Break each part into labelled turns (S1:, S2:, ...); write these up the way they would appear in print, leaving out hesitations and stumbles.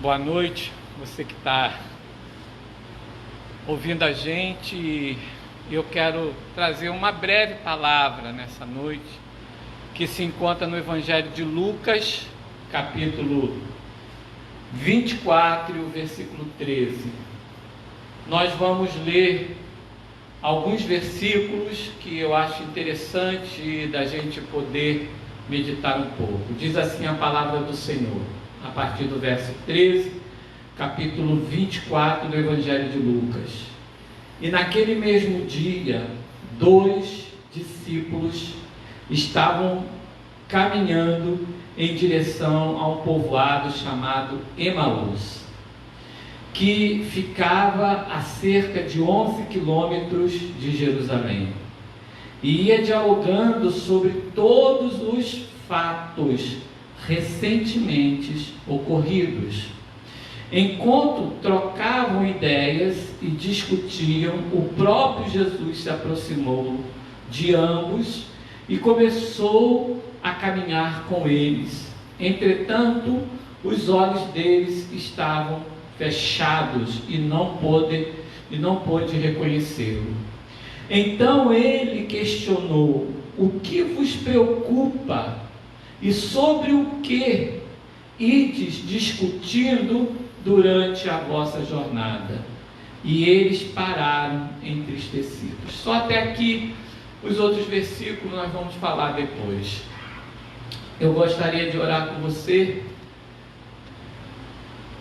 S1: Boa noite, você que está ouvindo a gente. Eu quero trazer uma breve palavra nessa noite, que se encontra no Evangelho de Lucas, capítulo 24, versículo 13. Nós vamos ler alguns versículos que eu acho interessante da gente poder meditar um pouco. Diz assim a palavra do Senhor, a partir do verso 13, capítulo 24 do Evangelho de Lucas. E naquele mesmo dia, 2 discípulos estavam caminhando em direção a um povoado chamado Emaús, que ficava a cerca de 11 quilômetros de Jerusalém, e ia dialogando sobre todos os fatos recentemente ocorridos. Enquanto trocavam ideias e discutiam, o próprio Jesus se aproximou de ambos e começou a caminhar com eles. Entretanto, os olhos deles estavam fechados e não pôde reconhecê-lo. Então ele questionou: o que vos preocupa? E sobre o que ides discutindo durante a vossa jornada? E eles pararam entristecidos. Só até aqui. Os outros versículos nós vamos falar depois. Eu gostaria de orar com você.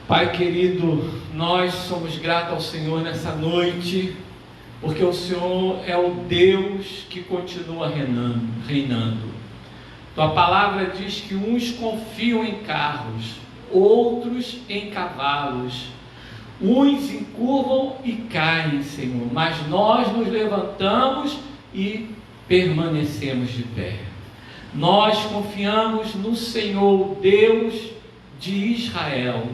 S1: Pai querido, nós somos gratos ao Senhor nessa noite, porque o Senhor é o Deus que continua reinando. Tua palavra diz que uns confiam em carros, outros em cavalos, uns encurvam e caem, Senhor, mas nós nos levantamos e permanecemos de pé. Nós confiamos no Senhor, Deus de Israel,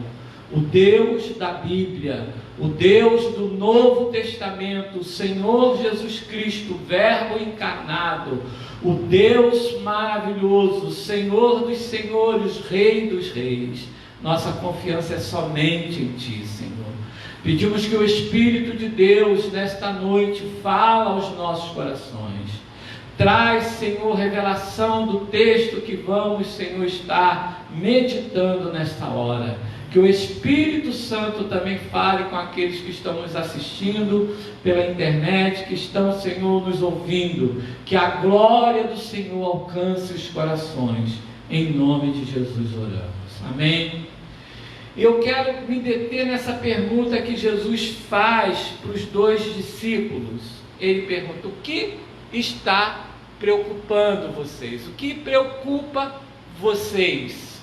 S1: o Deus da Bíblia, o Deus do Novo Testamento, o Senhor Jesus Cristo, Verbo encarnado, o Deus maravilhoso, o Senhor dos senhores, Rei dos reis. Nossa confiança é somente em Ti, Senhor. Pedimos que o Espírito de Deus, nesta noite, fala aos nossos corações. Traz, Senhor, revelação do texto que vamos, Senhor, estar meditando nesta hora. Que o Espírito Santo também fale com aqueles que estão nos assistindo pela internet, que estão, Senhor, nos ouvindo. Que a glória do Senhor alcance os corações. Em nome de Jesus oramos. Amém? Eu quero me deter nessa pergunta que Jesus faz para os 2 discípulos. Ele pergunta: o que está preocupando vocês? O que preocupa vocês?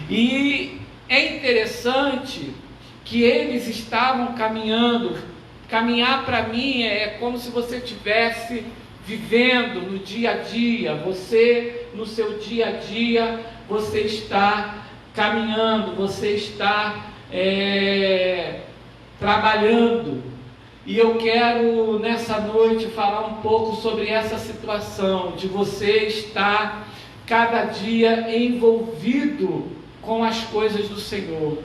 S1: E é interessante que eles estavam caminhando. Caminhar para mim é como se você estivesse vivendo no dia a dia. Você, no seu dia a dia, você está caminhando, você está trabalhando. E eu quero nessa noite falar um pouco sobre essa situação de você estar cada dia envolvido com as coisas do Senhor.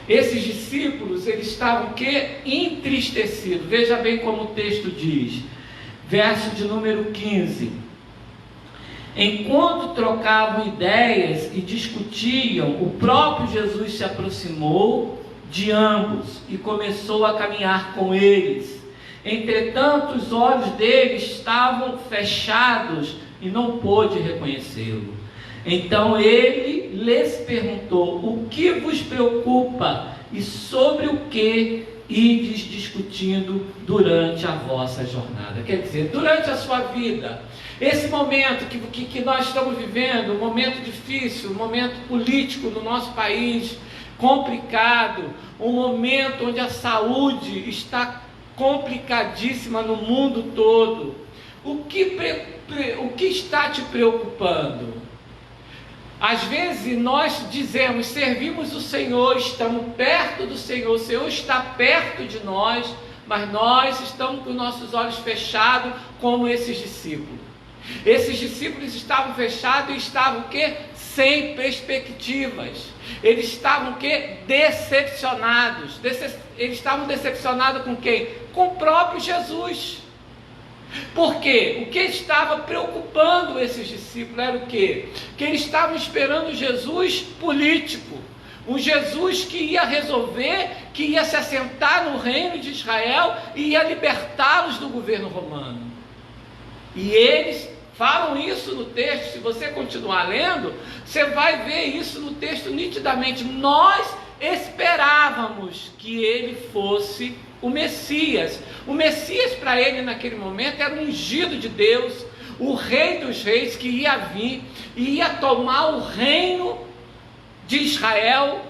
S1: Esses discípulos, eles estavam entristecidos. Veja bem como o texto diz, verso de número 15. Enquanto trocavam ideias e discutiam, o próprio Jesus se aproximou de ambos e começou a caminhar com eles. Entretanto, os olhos deles estavam fechados e não pôde reconhecê-lo. Então ele lhes perguntou: o que vos preocupa e sobre o que ides discutindo durante a vossa jornada? Quer dizer, durante a sua vida, esse momento que nós estamos vivendo, um momento difícil, um momento político no nosso país, complicado, um momento onde a saúde está complicadíssima no mundo todo. O que está te preocupando? Às vezes nós dizemos, servimos o Senhor, estamos perto do Senhor, o Senhor está perto de nós, mas nós estamos com nossos olhos fechados como esses discípulos. Esses discípulos estavam fechados e estavam o quê? sem perspectivas. Eles estavam o quê? Decepcionados. Eles estavam decepcionados com quem? Com o próprio Jesus. Por quê? O que estava preocupando esses discípulos era o quê? Que eles estavam esperando Jesus político. Um Jesus que ia resolver, que ia se assentar no reino de Israel e ia libertá-los do governo romano. E eles falam isso no texto. Se você continuar lendo, você vai ver isso no texto nitidamente. Nós esperávamos que ele fosse o Messias. O Messias para ele naquele momento era um ungido de Deus, o Rei dos Reis que ia vir e ia tomar o reino de Israel,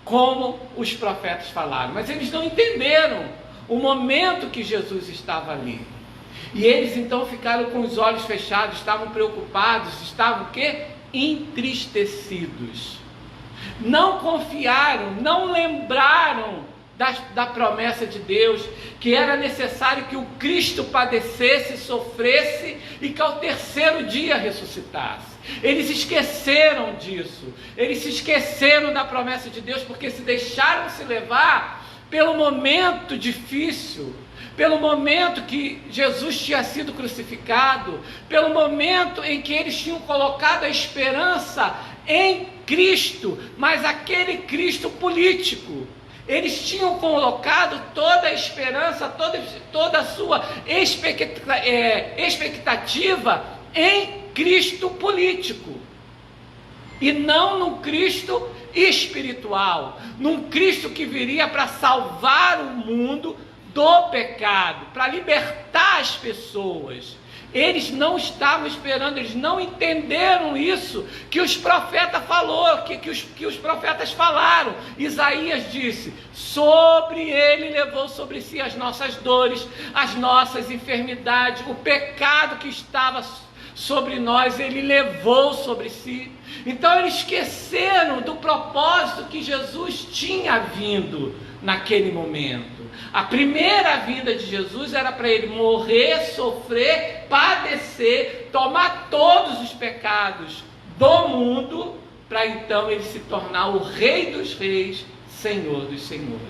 S1: como os profetas falaram. Mas eles não entenderam o momento que Jesus estava ali. E eles então ficaram com os olhos fechados, estavam preocupados, estavam o quê? Entristecidos. Não confiaram, não lembraram da promessa de Deus, que era necessário que o Cristo padecesse, sofresse e que ao terceiro dia ressuscitasse. Eles esqueceram disso, eles se esqueceram da promessa de Deus, porque se deixaram se levar pelo momento difícil, pelo momento que Jesus tinha sido crucificado, pelo momento em que eles tinham colocado a esperança em Cristo, mas aquele Cristo político. Eles tinham colocado toda a esperança, toda a sua expectativa em Cristo político, e não num Cristo espiritual, num Cristo que viria para salvar o mundo do pecado, para libertar as pessoas. Eles não estavam esperando, eles não entenderam isso que os profetas que os profetas falaram. Isaías disse: sobre ele levou sobre si as nossas dores, as nossas enfermidades, o pecado que estava sobre nós, ele levou sobre si. Então eles esqueceram do propósito que Jesus tinha vindo naquele momento. A primeira vinda de Jesus era para ele morrer, sofrer, padecer, tomar todos os pecados do mundo, para então ele se tornar o Rei dos Reis, Senhor dos Senhores.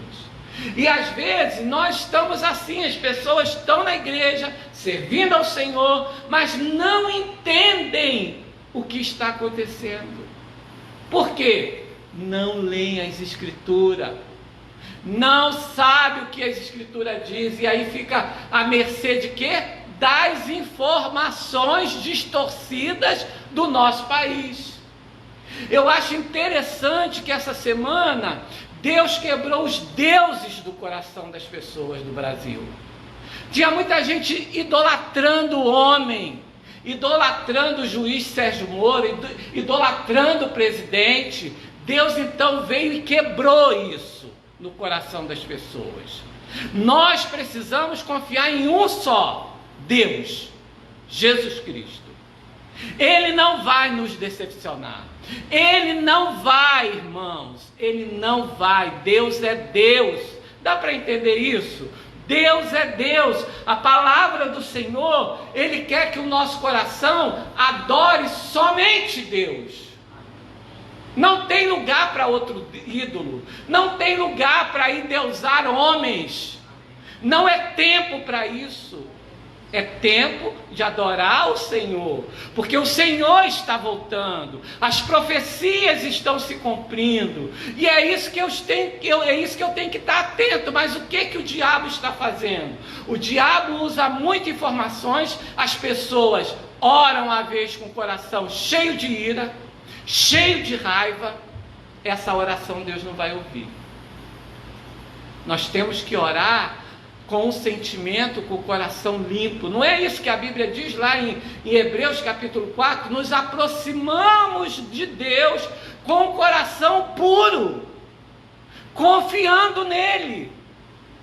S1: E às vezes nós estamos assim, as pessoas estão na igreja, servindo ao Senhor, mas não entendem o que está acontecendo. Por quê? Não leem as Escrituras, não sabe o que as Escrituras dizem, e aí fica à mercê de quê? Das informações distorcidas do nosso país. Eu acho interessante que essa semana Deus quebrou os deuses do coração das pessoas do Brasil. Tinha muita gente idolatrando o homem, idolatrando o juiz Sérgio Moro, idolatrando o presidente. Deus então veio e quebrou isso no coração das pessoas. Nós precisamos confiar em um só Deus, Jesus Cristo. Ele não vai nos decepcionar. Ele não vai, irmãos. Ele não vai. Deus é Deus. Dá para entender isso? Deus é Deus. A palavra do Senhor, Ele quer que o nosso coração adore somente Deus. Não tem lugar para outro ídolo. Não tem lugar para endeusar homens. Não é tempo para isso. É tempo de adorar o Senhor, porque o Senhor está voltando, as profecias estão se cumprindo, e é isso que eu tenho que estar atento. Mas o que o diabo está fazendo? O diabo usa muitas informações, as pessoas oram à vez com o coração cheio de ira, cheio de raiva. Essa oração Deus não vai ouvir. Nós temos que orar com um sentimento, com o coração limpo. Não é isso que a Bíblia diz lá em Hebreus capítulo 4? Nos aproximamos de Deus com o coração puro, confiando nele,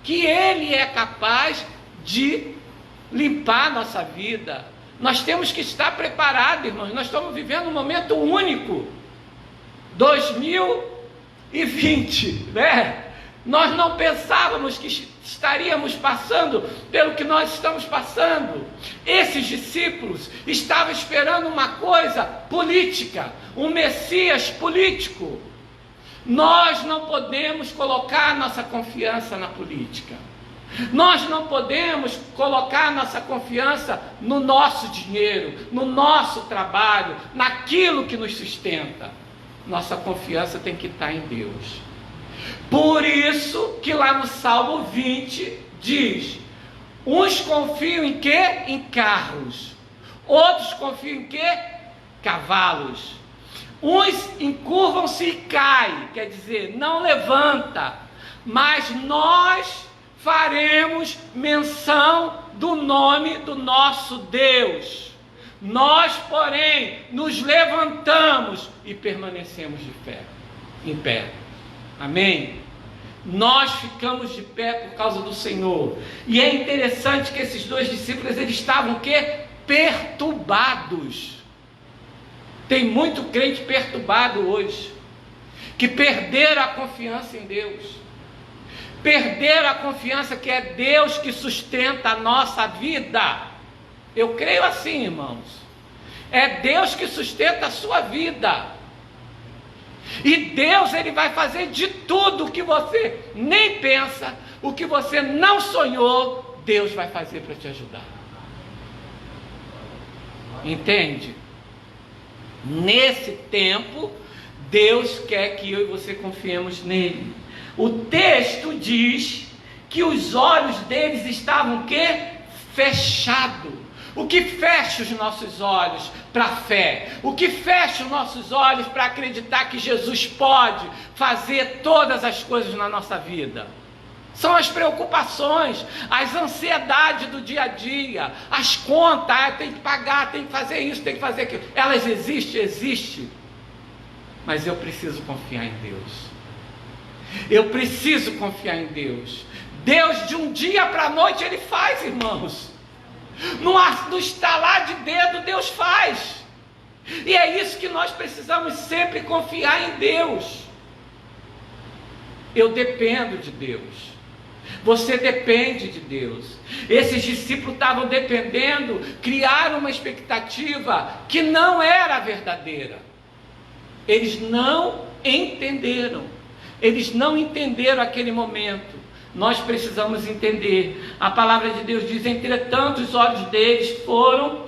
S1: que Ele é capaz de limpar a nossa vida. Nós temos que estar preparados, irmãos. Nós estamos vivendo um momento único, 2020, né? Nós não pensávamos que estaríamos passando pelo que nós estamos passando. Esses discípulos estavam esperando uma coisa política, um Messias político. Nós não podemos colocar nossa confiança na política. Nós não podemos colocar nossa confiança no nosso dinheiro, no nosso trabalho, naquilo que nos sustenta. Nossa confiança tem que estar em Deus. Por isso que lá no Salmo 20 diz: uns confiam em quê? Em carros. Outros confiam em quê? Cavalos. Uns encurvam-se e caem, quer dizer, não levanta. Mas nós faremos menção do nome do nosso Deus. Nós, porém, nos levantamos e permanecemos de pé, em pé. Amém? Nós ficamos de pé por causa do Senhor. E é interessante que esses dois discípulos, eles estavam o quê? Perturbados. Tem muito crente perturbado hoje, que perderam a confiança em Deus. Perderam a confiança que é Deus que sustenta a nossa vida. Eu creio assim, irmãos. É Deus que sustenta a sua vida. E Deus, Ele vai fazer de tudo o que você nem pensa, o que você não sonhou, Deus vai fazer para te ajudar. Entende? Nesse tempo, Deus quer que eu e você confiemos nele. O texto diz que os olhos deles estavam o quê? Fechados. O que fecha os nossos olhos para a fé? O que fecha os nossos olhos para acreditar que Jesus pode fazer todas as coisas na nossa vida? São as preocupações, as ansiedades do dia a dia, as contas, tem que pagar, tem que fazer isso, tem que fazer aquilo. Elas existem. Mas eu preciso confiar em Deus. Eu preciso confiar em Deus. Deus, de um dia para a noite, Ele faz, irmãos. No estalar de dedo, Deus faz. E é isso que nós precisamos sempre confiar em Deus. Eu dependo de Deus. Você depende de Deus. Esses discípulos estavam dependendo, criaram uma expectativa que não era verdadeira. Eles não entenderam. Eles não entenderam aquele momento. Nós precisamos entender. A palavra de Deus diz: entretanto, os olhos deles foram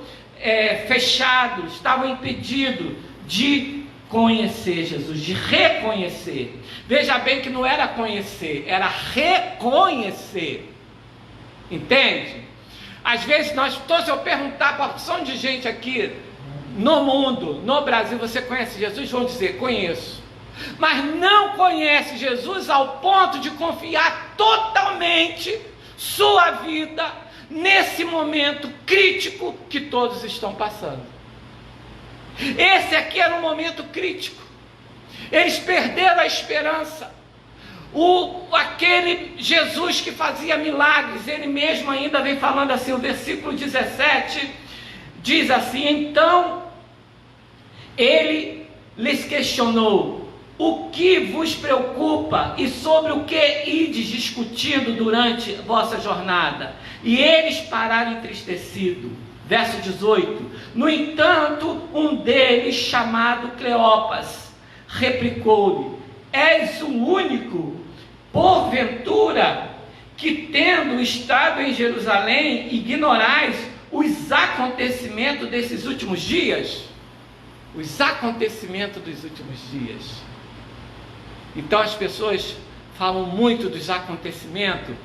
S1: fechados, estavam impedidos de conhecer Jesus, de reconhecer. Veja bem que não era conhecer, era reconhecer. Entende? Às vezes se eu perguntar para a opção de gente aqui no mundo, no Brasil, você conhece Jesus? Vão dizer: conheço. Mas não conhece Jesus ao ponto de confiar totalmente sua vida nesse momento crítico que todos estão passando. Esse aqui era um momento crítico. Eles perderam a esperança. Aquele Jesus que fazia milagres, ele mesmo ainda vem falando assim, o versículo 17 diz assim: então ele lhes questionou: o que vos preocupa e sobre o que ides discutindo durante vossa jornada? E eles pararam entristecidos. Verso 18: no entanto, um deles, chamado Cleopas, replicou-lhe: és o único, porventura, que tendo estado em Jerusalém, ignorais os acontecimentos desses últimos dias? Os acontecimentos dos últimos dias. Então as pessoas falam muito dos acontecimentos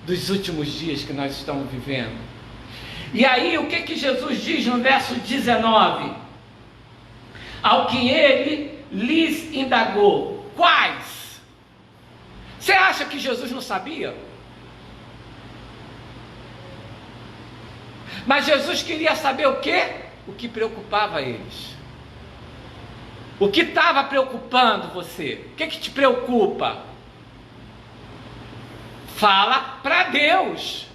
S1: dos últimos dias que nós estamos vivendo. E aí o que Jesus diz no verso 19? Ao que ele lhes indagou: quais? Você acha que Jesus não sabia? Mas Jesus queria saber o quê? O que preocupava eles. O que estava preocupando você? O que te preocupa? Fala para Deus.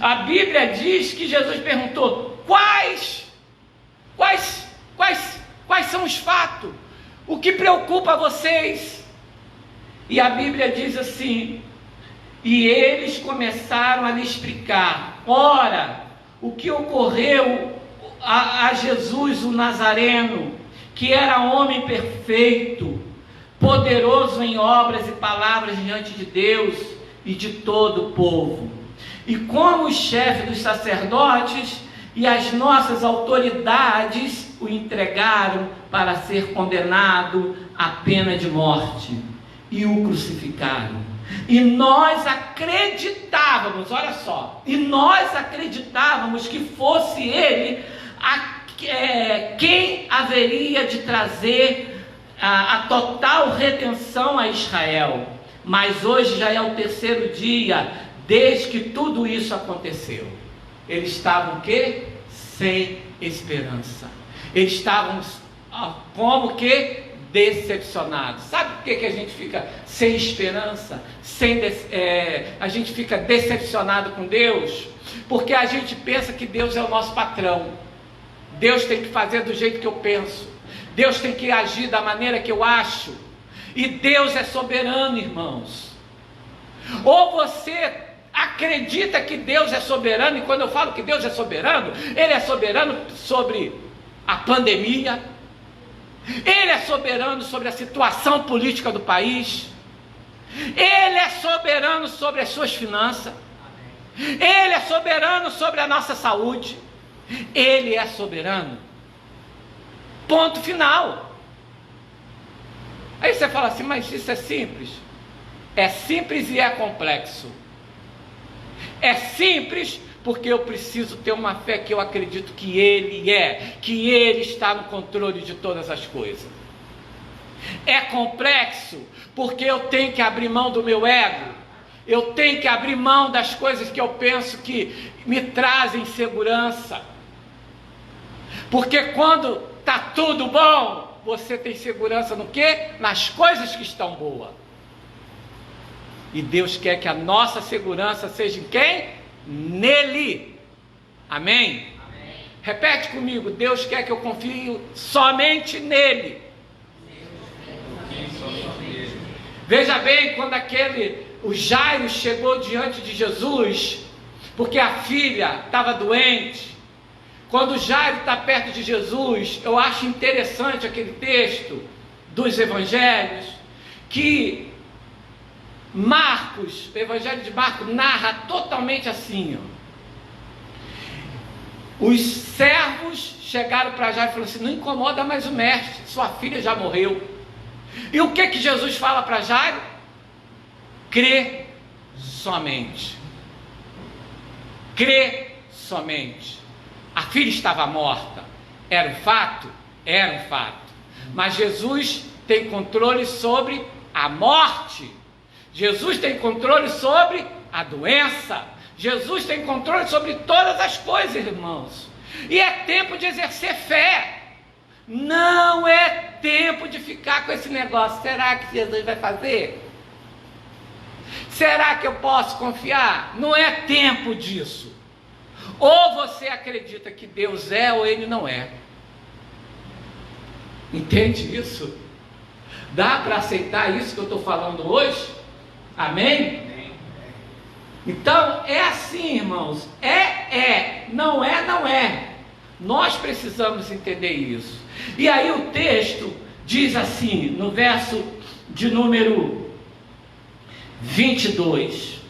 S1: A Bíblia diz que Jesus perguntou: quais são os fatos? O que preocupa vocês? E a Bíblia diz assim: e eles começaram a lhe explicar. Ora, o que ocorreu a Jesus, o Nazareno, que era homem perfeito, poderoso em obras e palavras diante de Deus e de todo o povo. E como os chefes dos sacerdotes e as nossas autoridades o entregaram para ser condenado à pena de morte e o crucificaram. E nós acreditávamos, olha só, e nós acreditávamos que fosse ele quem haveria de trazer a total redenção a Israel. Mas hoje já é o terceiro dia desde que tudo isso aconteceu. Eles estavam o quê? Sem esperança. Eles estavam como que decepcionados. Sabe por que a gente fica sem esperança? A gente fica decepcionado com Deus? Porque a gente pensa que Deus é o nosso patrão. Deus tem que fazer do jeito que eu penso. Deus tem que agir da maneira que eu acho. E Deus é soberano, irmãos. Ou você acredita que Deus é soberano, e quando eu falo que Deus é soberano, Ele é soberano sobre a pandemia, Ele é soberano sobre a situação política do país, Ele é soberano sobre as suas finanças, Ele é soberano sobre a nossa saúde, Ele é soberano. Ponto final. Aí você fala assim, mas isso é simples. É simples e é complexo. É simples porque eu preciso ter uma fé que eu acredito que Ele que Ele está no controle de todas as coisas. É complexo porque eu tenho que abrir mão do meu ego. Eu tenho que abrir mão das coisas que eu penso que me trazem segurança. Porque quando está tudo bom, você tem segurança no quê? Nas coisas que estão boas. E Deus quer que a nossa segurança seja em quem? Nele. Amém? Amém. Repete comigo. Deus quer que eu confie somente nele. Veja bem, quando o Jairo chegou diante de Jesus, porque a filha estava doente. Quando Jairo está perto de Jesus, eu acho interessante aquele texto dos evangelhos, que Marcos, o evangelho de Marcos, narra totalmente assim, Os servos chegaram para Jairo e falaram assim: não incomoda mais o mestre, sua filha já morreu. E o que Jesus fala para Jairo? Crê somente. Crê somente. A filha estava morta. Era um fato? Era um fato. Mas Jesus tem controle sobre a morte. Jesus tem controle sobre a doença. Jesus tem controle sobre todas as coisas, irmãos. E é tempo de exercer fé. Não é tempo de ficar com esse negócio. Será que Jesus vai fazer? Será que eu posso confiar? Não é tempo disso. Ou você acredita que Deus é ou Ele não é. Entende isso? Dá para aceitar isso que eu estou falando hoje? Amém? Então é assim, irmãos. Não é, não é. Nós precisamos entender isso. E aí o texto diz assim, no verso de número 22.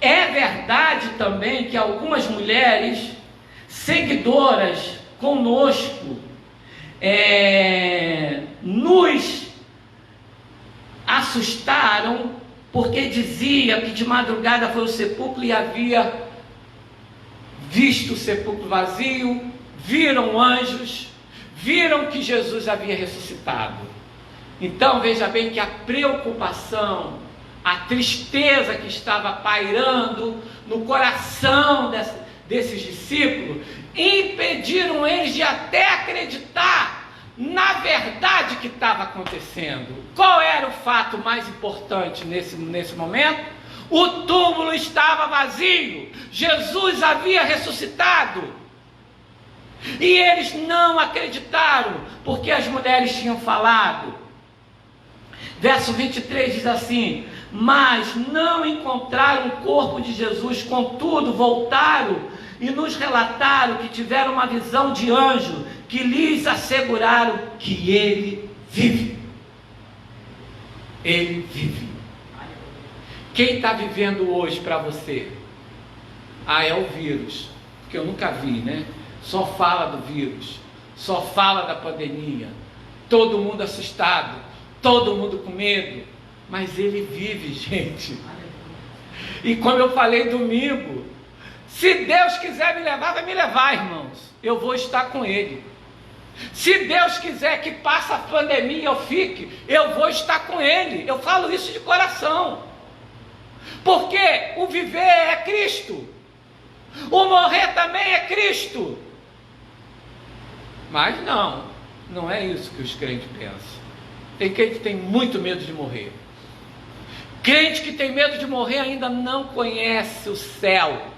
S1: É verdade também que algumas mulheres seguidoras conosco nos assustaram, porque dizia que de madrugada foi ao sepulcro e havia visto o sepulcro vazio, viram anjos, viram que Jesus havia ressuscitado. Então veja bem que a preocupação, a tristeza que estava pairando no coração desses discípulos, impediram eles de até acreditar na verdade que estava acontecendo. Qual era o fato mais importante nesse momento? O túmulo estava vazio, Jesus havia ressuscitado, e eles não acreditaram, porque as mulheres tinham falado. Verso 23 diz assim: mas não encontraram o corpo de Jesus, contudo voltaram e nos relataram que tiveram uma visão de anjo, que lhes asseguraram que ele vive. Ele vive. Quem está vivendo hoje para você? É o vírus, que eu nunca vi, né? Só fala do vírus, só fala da pandemia, todo mundo assustado, todo mundo com medo, mas ele vive, gente. E como eu falei domingo, se Deus quiser me levar, vai me levar, irmãos, eu vou estar com ele. Se Deus quiser que passe a pandemia, eu fique, eu vou estar com ele. Eu falo isso de coração, porque o viver é Cristo, o morrer também é Cristo. Mas não é isso que os crentes pensam. Tem crente que tem muito medo de morrer. Crente que tem medo de morrer ainda não conhece o céu,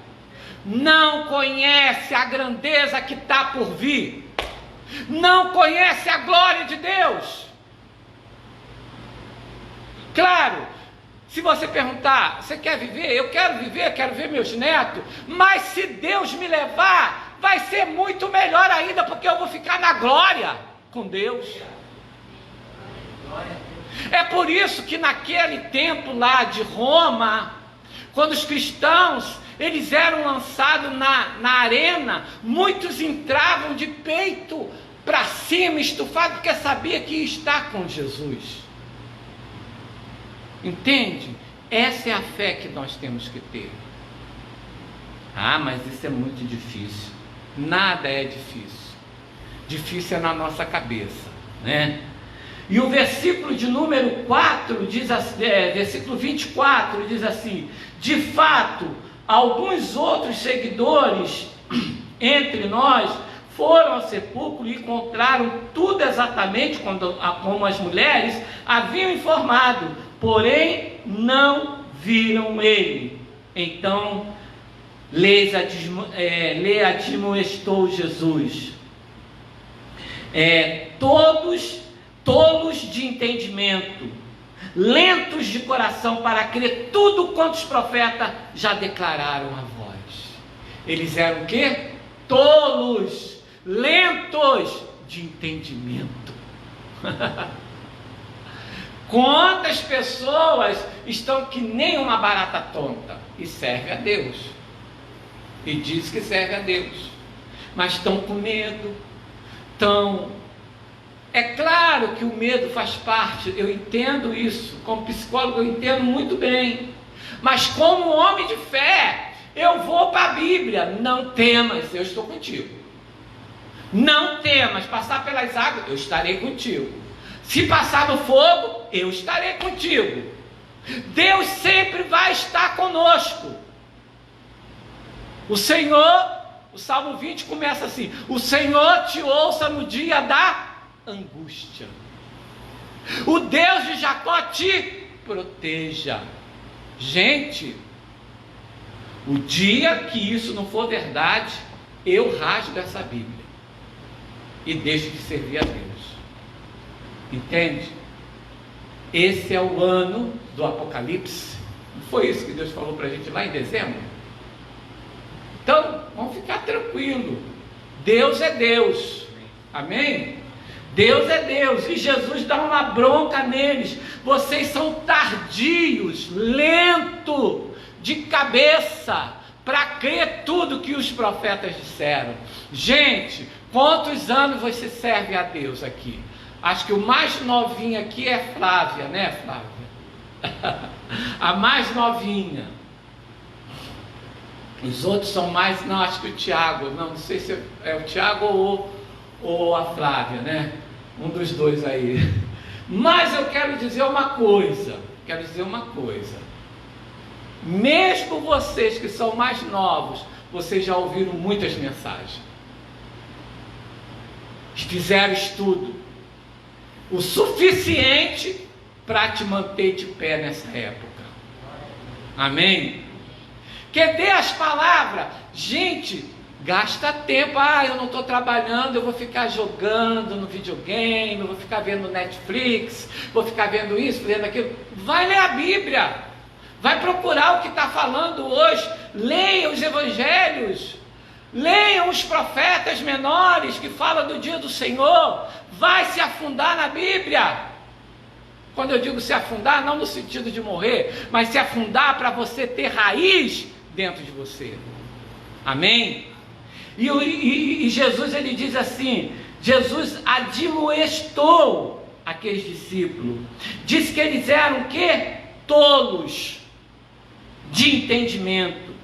S1: não conhece a grandeza que está por vir, não conhece a glória de Deus. Claro, se você perguntar, você quer viver? Eu quero viver, quero ver meus netos, mas se Deus me levar, vai ser muito melhor ainda, porque eu vou ficar na glória com Deus. É por isso que naquele tempo lá de Roma, quando os cristãos eles eram lançados na arena, muitos entravam de peito para cima, estufado, porque sabia que ia estar com Jesus. Entende? Essa é a fé que nós temos que ter. Mas isso é muito difícil. Nada é difícil. Difícil é na nossa cabeça, né? E o versículo de número 4 diz assim, versículo 24 diz assim: de fato, alguns outros seguidores entre nós foram ao sepulcro e encontraram tudo exatamente como as mulheres haviam informado, porém não viram ele. Então lhe admoestou Jesus: todos tolos de entendimento, lentos de coração para crer tudo quanto os profetas já declararam a vós. Eles eram o quê? Tolos, lentos de entendimento. Quantas pessoas estão que nem uma barata tonta e servem a Deus, e diz que serve a Deus, mas estão com medo, É claro que o medo faz parte, eu entendo isso, como psicólogo eu entendo muito bem, mas como homem de fé, eu vou para a Bíblia: não temas, eu estou contigo. Não temas, passar pelas águas, eu estarei contigo. Se passar no fogo, eu estarei contigo. Deus sempre vai estar conosco. O Senhor, o Salmo 20 começa assim: o Senhor te ouça no dia da angústia, o Deus de Jacó te proteja. Gente, o dia que isso não for verdade, eu rasgo essa Bíblia e deixo de servir a Deus. Entende? Esse é o ano do Apocalipse. Não foi isso que Deus falou para a gente lá em dezembro? Então, vamos ficar tranquilo. Deus é Deus. Amém? Deus é Deus, e Jesus dá uma bronca neles: vocês são tardios, lento de cabeça para crer tudo que os profetas disseram. Gente, quantos anos você serve a Deus aqui? Acho que o mais novinho aqui é Flávia, né, Flávia? A mais novinha. Os outros são mais, não, acho que o Tiago, não sei se é o Tiago ou a Flávia, né? Um dos dois aí. Mas eu quero dizer uma coisa, mesmo vocês que são mais novos, vocês já ouviram muitas mensagens, fizeram estudo o suficiente para te manter de pé nessa época. Amém? Que dê as palavras, gente, Gasta tempo, eu não estou trabalhando, eu vou ficar jogando no videogame, eu vou ficar vendo Netflix, vou ficar vendo isso, vendo aquilo. Vai ler a Bíblia, vai procurar o que está falando hoje, leia os evangelhos, leiam os profetas menores que falam do dia do Senhor, vai se afundar na Bíblia. Quando eu digo se afundar, não no sentido de morrer, mas se afundar para você ter raiz dentro de você. Amém? E Jesus, ele diz assim, Jesus admoestou aqueles discípulos, disse que eles eram o quê? Tolos de entendimento,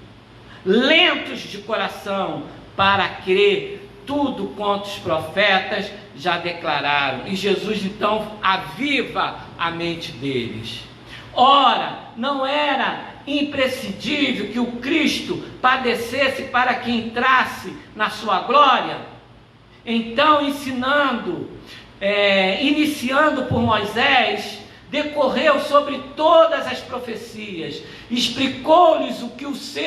S1: lentos de coração para crer tudo quanto os profetas já declararam. E Jesus então aviva a mente deles. Ora, não era imprescindível que o Cristo padecesse para que entrasse na sua glória? Então, iniciando por Moisés, decorreu sobre todas as profecias, explicou-lhes o que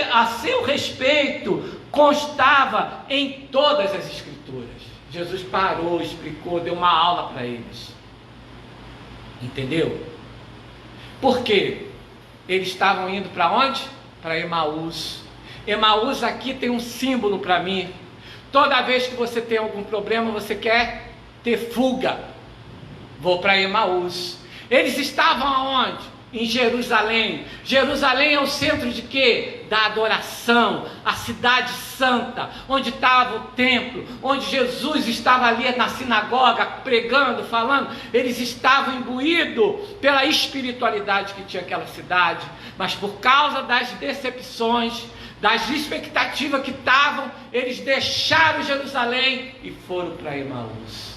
S1: a seu respeito constava em todas as Escrituras. Jesus parou, explicou, deu uma aula para eles. Entendeu? Por quê? Eles estavam indo para onde? Para Emaús. Emaús aqui tem um símbolo para mim. Toda vez que você tem algum problema, você quer ter fuga. Vou para Emaús. Eles estavam aonde? Em Jerusalém. Jerusalém é o centro de quê? Da adoração, a cidade santa, onde estava o templo, onde Jesus estava ali na sinagoga, pregando, falando. Eles estavam imbuídos pela espiritualidade que tinha aquela cidade, mas por causa das decepções, das expectativas que estavam, eles deixaram Jerusalém e foram para Emaús.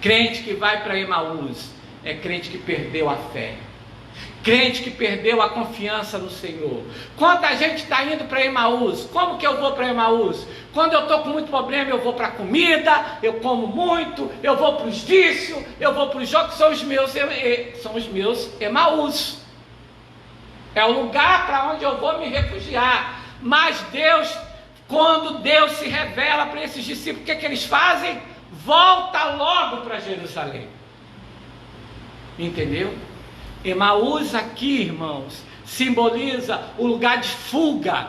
S1: Crente que vai para Emaús é crente que perdeu a fé, crente que perdeu a confiança no Senhor. Quanta gente está indo para Emaús? Como que eu vou para Emaús? Quando eu estou com muito problema, eu vou para a comida, eu como muito, eu vou para os vícios, eu vou para os jogos, são os meus Emaús. É o lugar para onde eu vou me refugiar. Mas Deus, quando Deus se revela para esses discípulos, o que eles fazem? Volta logo para Jerusalém. Entendeu? Emaús aqui, irmãos, simboliza o lugar de fuga.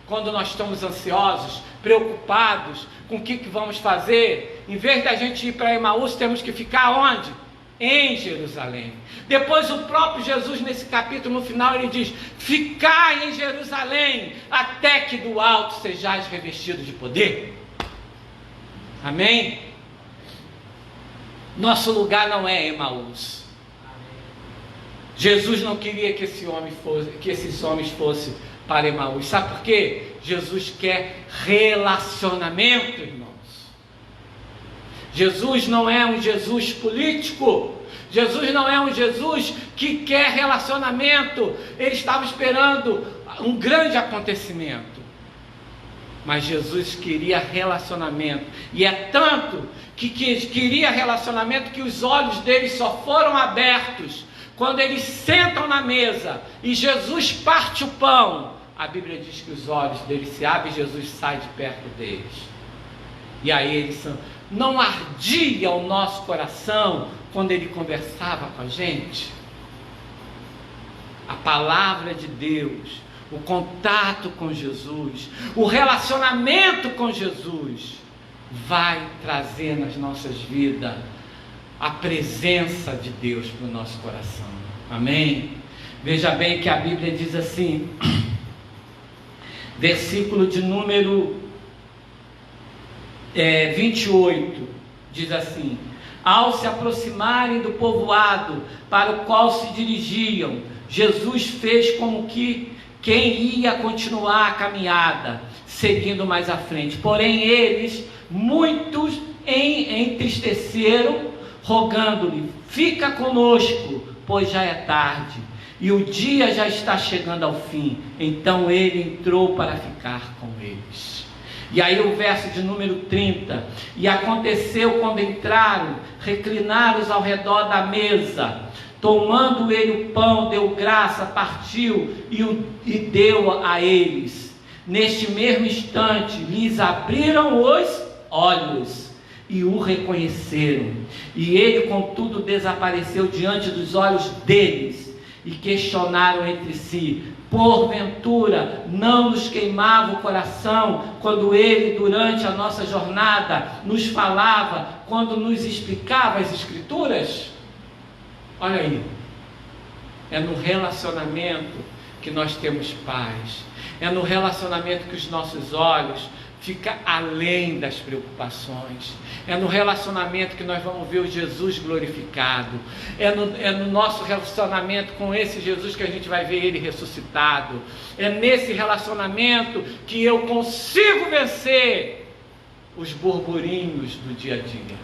S1: Quando nós estamos ansiosos, preocupados com o que vamos fazer, em vez da gente ir para Emaús, temos que ficar onde? Em Jerusalém. Depois o próprio Jesus, nesse capítulo, no final, ele diz: ficai em Jerusalém, até que do alto sejais revestidos de poder. Amém? Nosso lugar não é Emaús. Jesus não queria que esses homens fossem para Emaús. Sabe por quê? Jesus quer relacionamento, irmãos. Jesus não é um Jesus político. Jesus não é um Jesus que quer relacionamento. Ele estava esperando um grande acontecimento. Mas Jesus queria relacionamento. E é tanto que queria relacionamento que os olhos dele só foram abertos quando eles sentam na mesa e Jesus parte o pão. A Bíblia diz que os olhos deles se abrem e Jesus sai de perto deles. E aí eles não ardia o nosso coração quando ele conversava com a gente? A palavra de Deus, o contato com Jesus, o relacionamento com Jesus vai trazer nas nossas vidas a presença de Deus para o nosso coração. Amém? Veja bem que a Bíblia diz assim, versículo de número 28, diz assim: ao se aproximarem do povoado para o qual se dirigiam, Jesus fez como que quem ia continuar a caminhada, seguindo mais à frente. Porém eles, muitos, entristeceram, rogando-lhe: fica conosco, pois já é tarde, e o dia já está chegando ao fim. Então ele entrou para ficar com eles. E aí o verso de número 30: e aconteceu quando entraram, reclinaram-os ao redor da mesa, tomando ele o pão, deu graça, partiu e deu a eles. Neste mesmo instante, lhes abriram os olhos e o reconheceram. E ele, contudo, desapareceu diante dos olhos deles. E questionaram entre si: porventura não nos queimava o coração quando ele, durante a nossa jornada, nos falava, quando nos explicava as Escrituras? Olha aí, é no relacionamento que nós temos paz, é no relacionamento que os nossos olhos ficam além das preocupações, é no relacionamento que nós vamos ver o Jesus glorificado, é no nosso relacionamento com esse Jesus que a gente vai ver ele ressuscitado, é nesse relacionamento que eu consigo vencer os burburinhos do dia a dia.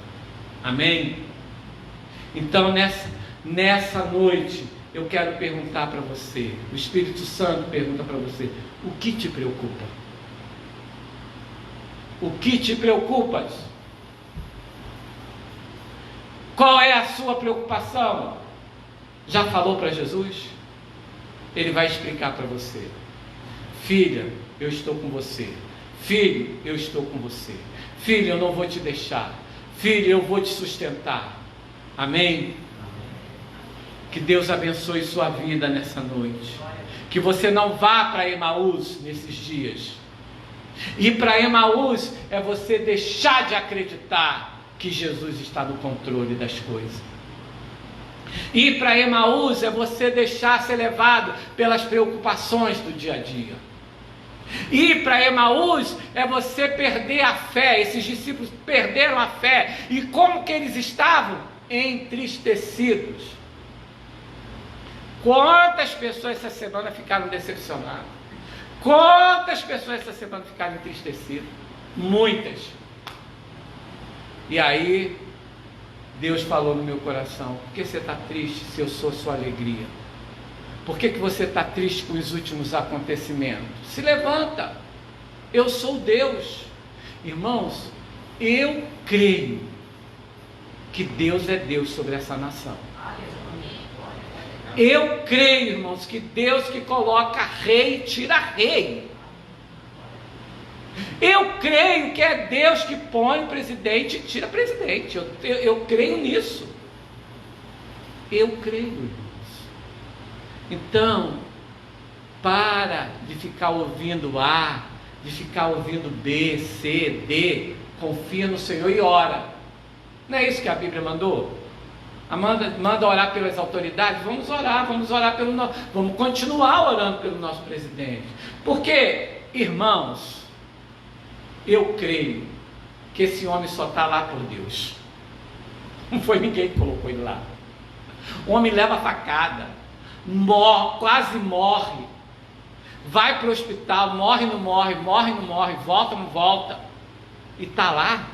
S1: Amém? Então nessa noite eu quero perguntar para você, o Espírito Santo pergunta para você: o que te preocupa? O que te preocupa? Qual é a sua preocupação? Já falou para Jesus? Ele vai explicar para você. Filha, eu estou com você. Filho, eu estou com você. Filho, eu não vou te deixar. Filho, eu vou te sustentar. Amém? Que Deus abençoe sua vida nessa noite. Que você não vá para Emaús nesses dias. Ir para Emaús é você deixar de acreditar que Jesus está no controle das coisas. Ir para Emaús é você deixar ser levado pelas preocupações do dia a dia. Ir para Emaús é você perder a fé. Esses discípulos perderam a fé. E como que eles estavam? Entristecidos. Quantas pessoas essa semana ficaram decepcionadas? Quantas pessoas essa semana ficaram entristecidas? Muitas. E aí Deus falou no meu coração: por que você está triste se eu sou sua alegria? Por que você está triste com os últimos acontecimentos? Se levanta, eu sou Deus. Irmãos, eu creio que Deus é Deus sobre essa nação. Eu creio, irmãos, que Deus que coloca rei, tira rei. Eu creio que é Deus que põe presidente e tira presidente. Eu creio nisso. Eu creio, irmãos. Então, para de ficar ouvindo A, de ficar ouvindo B, C, D. Confia no Senhor e ora. Não é isso que a Bíblia mandou? Manda orar pelas autoridades. Vamos orar pelo nosso, vamos continuar orando pelo nosso presidente. Porque, irmãos, eu creio que esse homem só está lá por Deus. Não foi ninguém que colocou ele lá. O homem leva facada, quase morre, vai para o hospital, morre, não morre, volta, não volta, e está lá.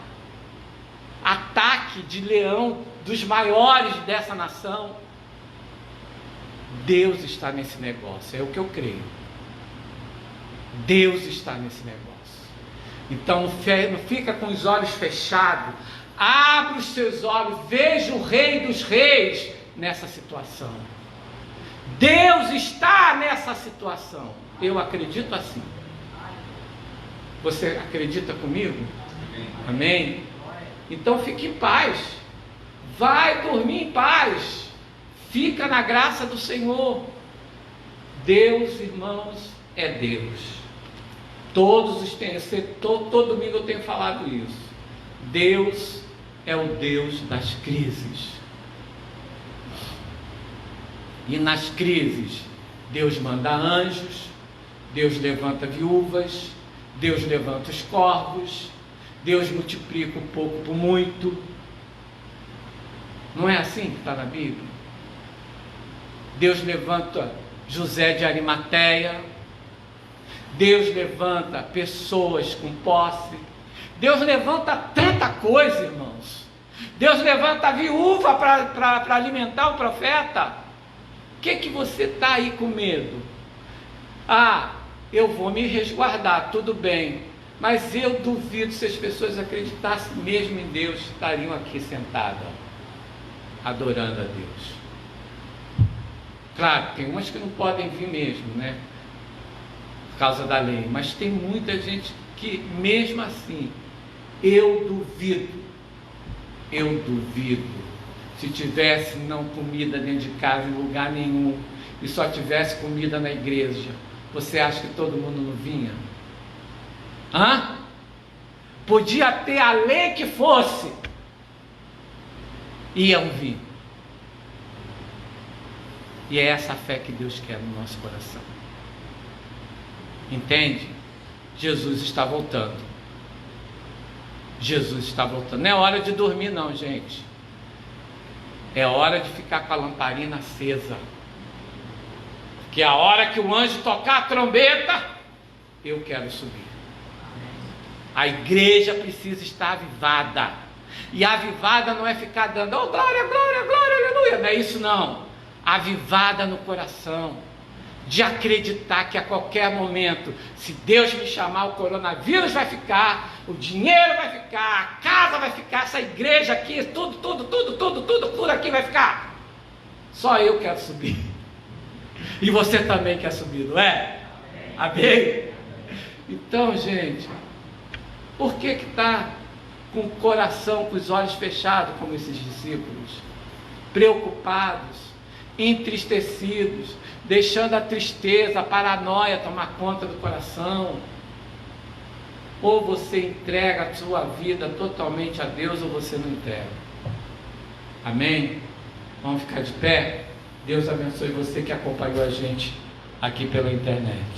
S1: Ataque de leão dos maiores dessa nação. Deus está nesse negócio, é o que eu creio. Deus está nesse negócio. Então não fica com os olhos fechados, abre os seus olhos, veja o Rei dos Reis nessa situação. Deus está nessa situação. Eu acredito assim. Você acredita comigo? Amém? Então fique em paz. Vai dormir em paz. Fica na graça do Senhor. Deus, irmãos, é Deus. Todo domingo eu tenho falado isso. Deus é o Deus das crises. E nas crises, Deus manda anjos, Deus levanta viúvas, Deus levanta os corvos, Deus multiplica o pouco por muito. Não é assim que está na Bíblia? Deus levanta José de Arimateia, Deus levanta pessoas com posse, Deus levanta tanta coisa, irmãos. Deus levanta a viúva para alimentar o profeta. O que você está aí com medo? Ah, eu vou me resguardar, tudo bem, mas eu duvido se as pessoas acreditassem mesmo em Deus, estariam aqui sentadas, adorando a Deus. Claro, tem umas que não podem vir mesmo, né? Por causa da lei. Mas tem muita gente que, mesmo assim, eu duvido, se tivesse não comida dentro de casa em lugar nenhum, e só tivesse comida na igreja, você acha que todo mundo não vinha? Podia ter a lei que fosse, iam vir. E é essa fé que Deus quer no nosso coração. Entende? Jesus está voltando. Jesus está voltando. Não é hora de dormir não, gente. É hora de ficar com a lamparina acesa. Porque a hora que o anjo tocar a trombeta, eu quero subir. A igreja precisa estar avivada. E avivada não é ficar dando, oh, glória, glória, glória, aleluia. Não é isso não. Avivada no coração. De acreditar que a qualquer momento, se Deus me chamar, o coronavírus vai ficar, o dinheiro vai ficar, a casa vai ficar, essa igreja aqui, tudo aqui vai ficar. Só eu quero subir. E você também quer subir, não é? Amém? Então, gente, por que está com o coração, com os olhos fechados, como esses discípulos? Preocupados, entristecidos, deixando a tristeza, a paranoia tomar conta do coração. Ou você entrega a sua vida totalmente a Deus, ou você não entrega. Amém? Vamos ficar de pé? Deus abençoe você que acompanhou a gente aqui pela internet.